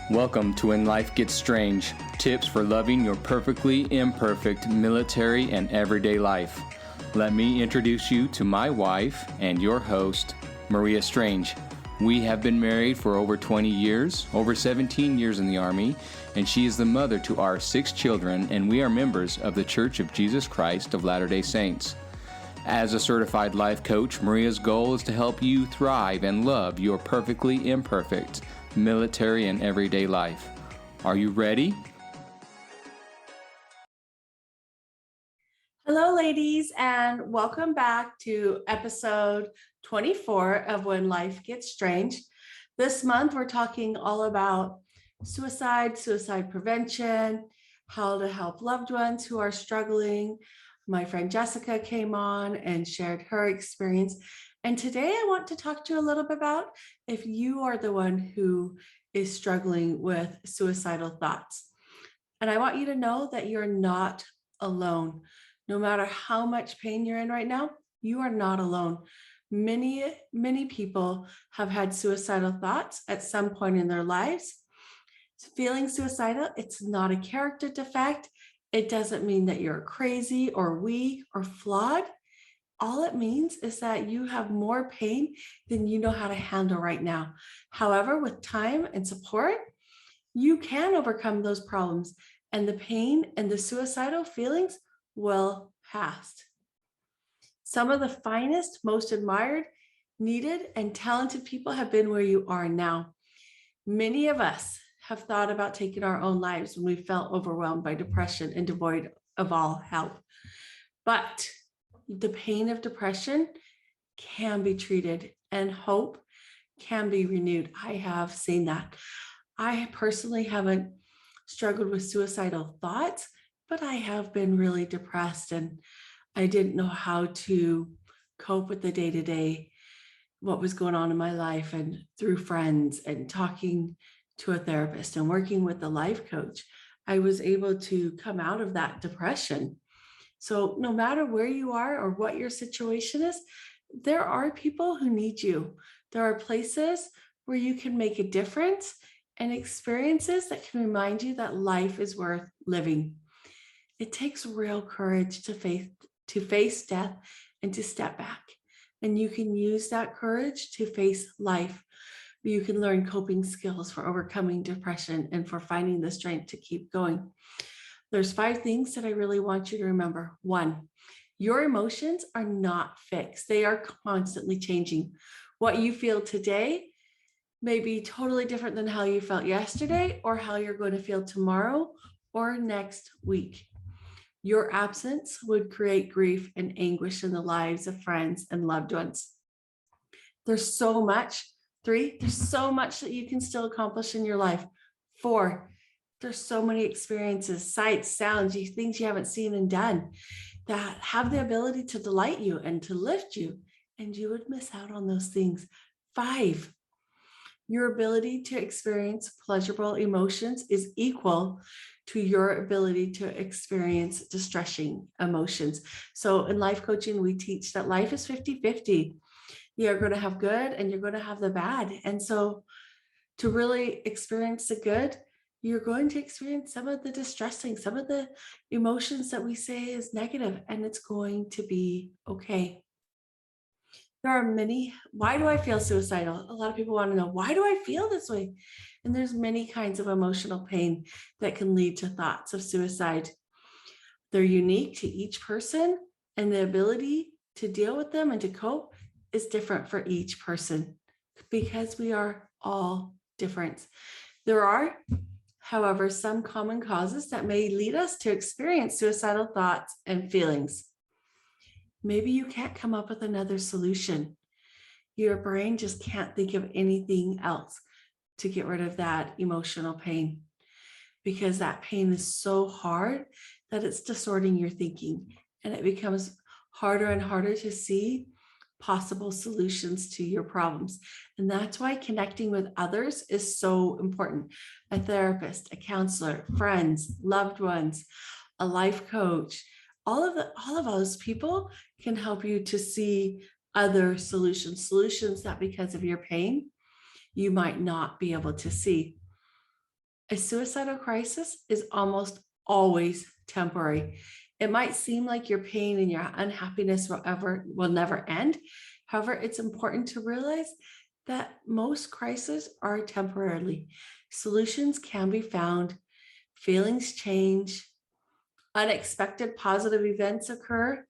Welcome to When Life Gets Strange, tips for loving your perfectly imperfect military and everyday life. Let me introduce you to my wife and your host, Maria Strange. We have been married for over 20 years, over 17 years in the Army, and she is the mother to our 6 children, and we are members of the Church of Jesus Christ of Latter-day Saints. As a certified life coach, Maria's goal is to help you thrive and love your perfectly imperfect military and everyday life. Are you ready? Hello, ladies, and welcome back to episode 24 of When Life Gets Strange. This month, we're talking all about suicide prevention, how to help loved ones who are struggling. My friend Jessica came on and shared her experience. And today I want to talk to you a little bit about if you are the one who is struggling with suicidal thoughts. And I want you to know that you're not alone. No matter how much pain you're in right now, you are not alone. Many people have had suicidal thoughts at some point in their lives. Feeling suicidal, it's not a character defect. It doesn't mean that you're crazy or weak or flawed. All it means is that you have more pain than you know how to handle right now. However, with time and support, you can overcome those problems, and the pain and the suicidal feelings will pass. Some of the finest, most admired, needed, and talented people have been where you are now. Many of us have thought about taking our own lives when we felt overwhelmed by depression and devoid of all help. But the pain of depression can be treated and hope can be renewed. I have seen that. I personally haven't struggled with suicidal thoughts, but I have been really depressed and I didn't know how to cope with the day-to-day, what was going on in my life, and through friends and talking to a therapist and working with a life coach, I was able to come out of that depression. So no matter where you are or what your situation is, there are people who need you. There are places where you can make a difference and experiences that can remind you that life is worth living. It takes real courage to face death and to step back. And you can use that courage to face life. You can learn coping skills for overcoming depression and for finding the strength to keep going. There's 5 things that I really want you to remember. 1, your emotions are not fixed. They are constantly changing. What you feel today may be totally different than how you felt yesterday or how you're going to feel tomorrow or next week. Your absence would create grief and anguish in the lives of friends and loved ones. There's so much. 3, there's so much that you can still accomplish in your life. 4, there's so many experiences, sights, sounds, things you haven't seen and done that have the ability to delight you and to lift you, and you would miss out on those things. 5, your ability to experience pleasurable emotions is equal to your ability to experience distressing emotions. So in life coaching, we teach that life is 50-50. You're going to have good and you're going to have the bad. And so to really experience the good, you're going to experience some of the distressing, some of the emotions that we say is negative, and it's going to be okay. There are many. Why do I feel suicidal? A lot of people want to know, why do I feel this way? And there's many kinds of emotional pain that can lead to thoughts of suicide. They're unique to each person, and the ability to deal with them and to cope is different for each person because we are all different. There are, however, some common causes that may lead us to experience suicidal thoughts and feelings. Maybe you can't come up with another solution. Your brain just can't think of anything else to get rid of that emotional pain because that pain is so hard that it's distorting your thinking, and it becomes harder and harder to see possible solutions to your problems. And that's why connecting with others is so important. A therapist, a counselor, friends, loved ones, a life coach, all of those people can help you to see other solutions that because of your pain, you might not be able to see. A suicidal crisis is almost always temporary. It might seem like your pain and your unhappiness will never end. However, it's important to realize that most crises are temporarily. Solutions can be found, feelings change, unexpected positive events occur.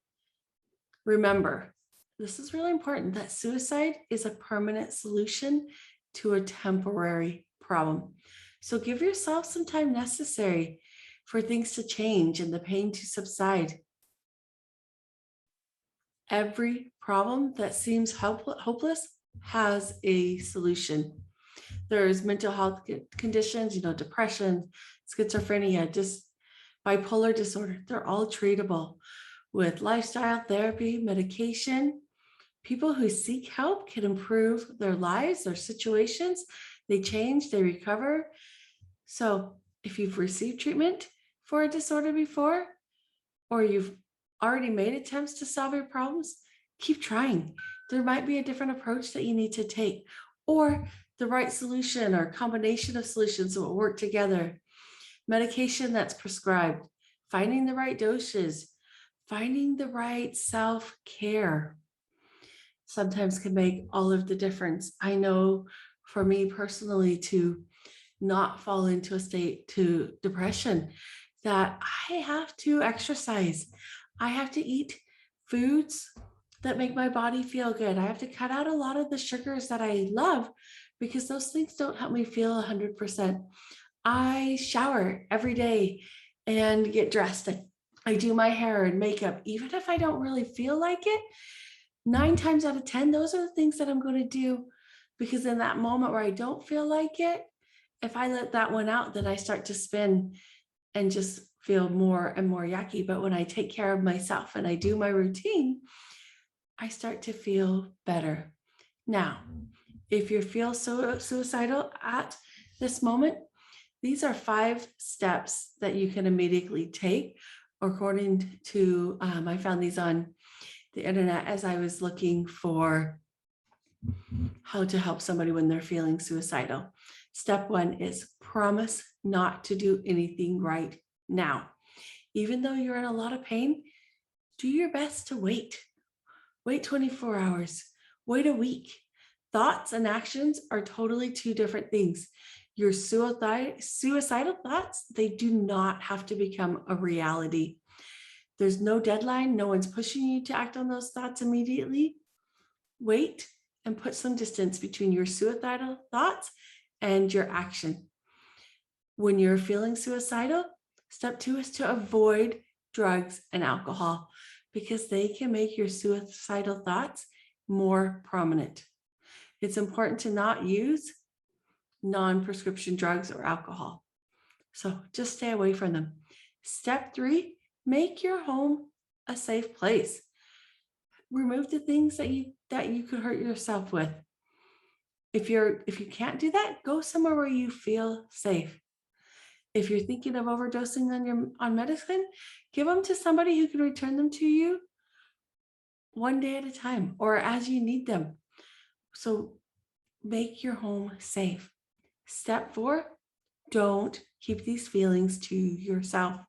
Remember, this is really important, that suicide is a permanent solution to a temporary problem. So give yourself some time necessary for things to change and the pain to subside. Every problem that seems hopeless has a solution. There's mental health conditions, depression, schizophrenia, just bipolar disorder. They're all treatable with lifestyle therapy, medication. People who seek help can improve their lives, their situations. They change, they recover. So if you've received treatment for a disorder before, or you've already made attempts to solve your problems, keep trying. There might be a different approach that you need to take, or the right solution or combination of solutions that will work together. Medication that's prescribed, finding the right doses, finding the right self-care sometimes can make all of the difference. I know for me personally, to not fall into a state to depression, that I have to exercise. I have to eat foods that make my body feel good. I have to cut out a lot of the sugars that I love because those things don't help me feel 100%. I shower every day and get dressed. I do my hair and makeup, even if I don't really feel like it. 9 times out of 10, those are the things that I'm going to do, because in that moment where I don't feel like it, if I let that one out, then I start to spin and just feel more and more yucky. But when I take care of myself and I do my routine, I start to feel better. Now, if you feel so suicidal at this moment, these are 5 steps that you can immediately take. According to, I found these on the internet as I was looking for how to help somebody when they're feeling suicidal. Step 1 is promise not to do anything right now. Even though you're in a lot of pain, do your best to wait. Wait 24 hours, wait a week. Thoughts and actions are totally 2 different things. Your suicidal thoughts, they do not have to become a reality. There's no deadline. No one's pushing you to act on those thoughts immediately. Wait and put some distance between your suicidal thoughts and your action. When you're feeling suicidal, step 2 is to avoid drugs and alcohol, because they can make your suicidal thoughts more prominent. It's important to not use non-prescription drugs or alcohol. So just stay away from them. Step 3, make your home a safe place. Remove the things that you could hurt yourself with. If you can't do that, go somewhere where you feel safe. If you're thinking of overdosing on medicine, give them to somebody who can return them to you one day at a time or as you need them. So make your home safe. Step 4, don't keep these feelings to yourself.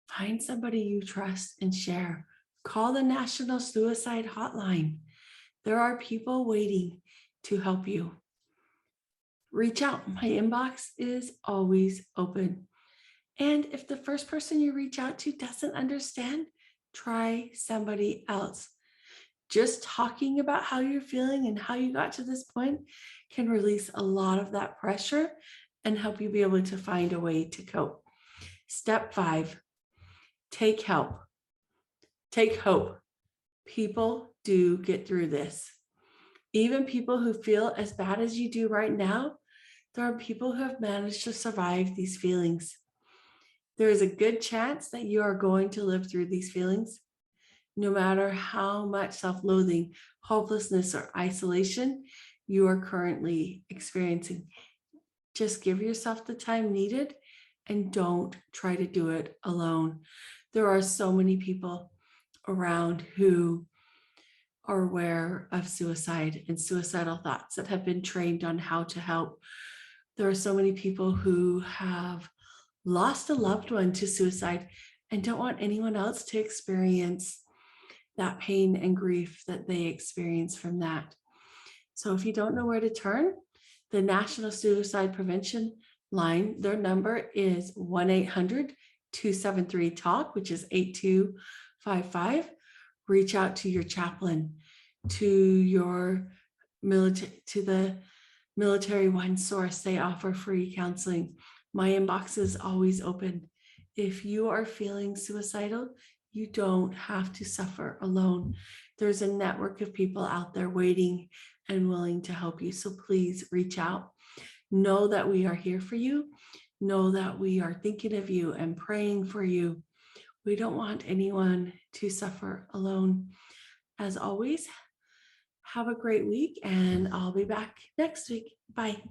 Find somebody you trust and share. Call the National Suicide Hotline. There are people waiting to help you. Reach out. My inbox is always open. And if the first person you reach out to doesn't understand, try somebody else. Just talking about how you're feeling and how you got to this point can release a lot of that pressure and help you be able to find a way to cope. Step 5, take help. Take hope. People do get through this. Even people who feel as bad as you do right now, there are people who have managed to survive these feelings. There is a good chance that you are going to live through these feelings, no matter how much self-loathing, hopelessness, or isolation you are currently experiencing. Just give yourself the time needed and don't try to do it alone. There are so many people around who are aware of suicide and suicidal thoughts that have been trained on how to help There are so many people who have lost a loved one to suicide and don't want anyone else to experience that pain and grief that they experience from that. So if you don't know where to turn, the National Suicide Prevention Line, their number is 1-800-273-TALK, which is 8255. Reach out to your chaplain, to your military, to the Military One Source. They offer free counseling. My inbox is always open. If you are feeling suicidal, you don't have to suffer alone. There's a network of people out there waiting and willing to help you. So please reach out. Know that we are here for you. Know that we are thinking of you and praying for you. We don't want anyone to suffer alone. As always, have a great week, and I'll be back next week. Bye.